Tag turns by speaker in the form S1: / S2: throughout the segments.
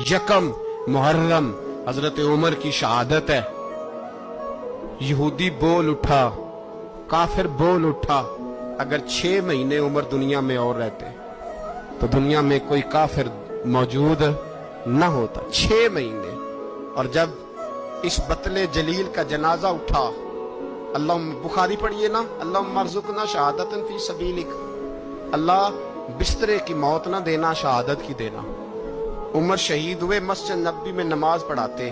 S1: यकम मुहर्रम हजरत उमर की शहादत है। यहूदी बोल उठा, काफिर बोल उठा, अगर 6 महीने उमर दुनिया में और रहते तो दुनिया में कोई काफिर मौजूद न होता। 6 महीने। और जब इस बतले जलील का जनाजा उठा, अल्लाह बुखारी पढ़िए ना, अल्लाह मरजुकना शहादतन फी सबीलिक, अल्लाह बिस्तरे की मौत ना देना, शहादत की देना। उमर शहीद हुए, मस्जिद नबी में नमाज पढ़ाते।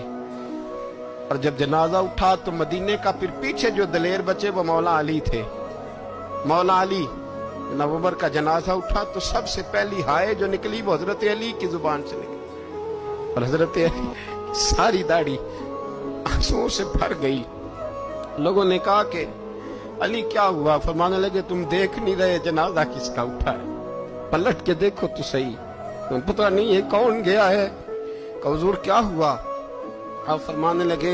S1: और जब जनाजा उठा तो मदीने का फिर पीछे जो दलेर बचे वो मौला अली थे। मौला अली, जनाब उमर का जनाजा उठा तो सबसे पहली हाय जो निकली वो हजरत अली की जुबान से निकली। और हजरत अली सारी दाढ़ी आंसुओं से भर गई। लोगों ने कहा कि अली क्या हुआ? फरमाने लगे तुम देख नहीं रहे जनाजा किसका उठा है, पलट के देखो तो सही। तुम पता नहीं है कौन गया है? हुजूर क्या हुआ? आप फरमाने लगे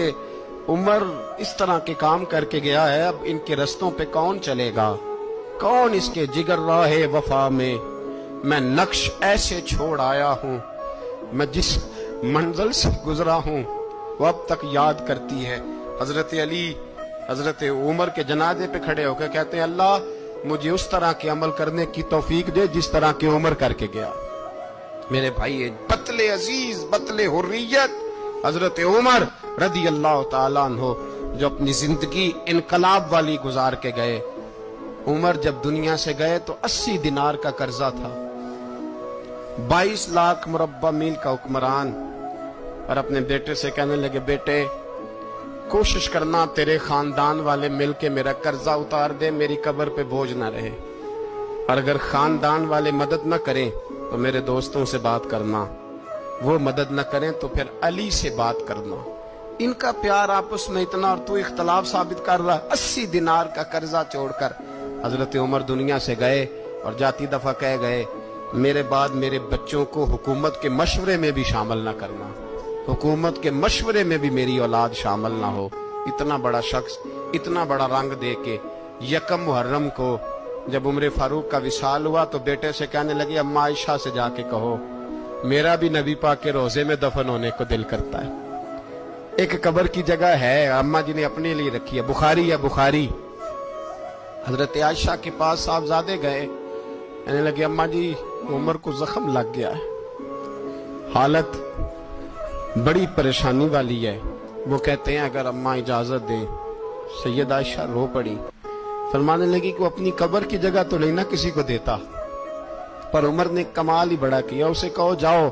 S1: उमर इस तरह के काम करके गया है, अब इनके रस्तों पे कौन चलेगा? कौन इसके जिगर राहे वफा में? मैं नक्श ऐसे छोड़ आया हूँ, मैं जिस मंजिल से गुजरा हूँ वो अब तक याद करती है। हजरत अली हजरत उमर के जनाजे पे खड़े होकर कहते हैं अल्लाह मुझे उस तरह के अमल करने की तौफीक दे जिस तरह के उमर करके गया। मेरे भाई, बतले अजीज, बतले हुर्रियत हजरत उमर रदी अल्लाह ताला अन्हो, जो अपनी जिंदगी इनकलाब वाली गुजार के गए। उमर जब दुनिया से गए तो 80 दिनार का कर्जा था, 22 लाख मुरब्बा मील का हुक्मरान। और अपने बेटे से कहने लगे बेटे कोशिश करना तेरे खानदान वाले मिलके मेरा कर्जा उतार दे, मेरी कब्र पे बोझ ना रहे। और अगर खानदान वाले मदद न करें तो मेरे दोस्तों से बात करना, वो मदद न करें तो फिर अली से बात करना। इनका प्यार आपस में इतना, और तू इख्तलाफ साबित कर रहा। 80 दिनार का कर्जा छोड़कर हजरत उमर दुनिया से गए और जाती दफा कह गए मेरे बाद मेरे बच्चों को हुकूमत के मशवरे में भी शामिल न करना, हुकूमत के मशवरे में भी मेरी औलाद शामिल ना हो। इतना बड़ा शख्स इतना बड़ा रंग दे के यकम मुहर्रम को जब उम्र फारूक का विसाल हुआ तो बेटे से कहने लगे अम्मा आयशा से जाके कहो मेरा भी नबी पाक के रोजे में दफन होने को दिल करता है। एक कब्र की जगह है अम्मा जी ने अपने लिए रखी है, बुखारी है बुखारी। हजरत आयशा के पास साहबजादे गए, कहने लगे अम्मा जी उमर को जख्म लग गया है, हालत बड़ी परेशानी वाली है। वो कहते हैं अगर अम्मा इजाजत दें। सैयद आयशा रो पड़ी, फरमाने लगी कि वो अपनी कब्र की जगह तो नहीं ना किसी को देता, पर उमर ने कमाल ही बड़ा किया। उसे कहो जाओ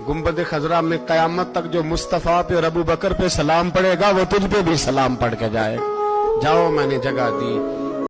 S1: गुंबद खजरा में कयामत तक जो मुस्तफा पे और अबू बकर पे सलाम पड़ेगा वो तुझ पे भी सलाम पढ़ के जाएगा। जाओ मैंने जगह दी।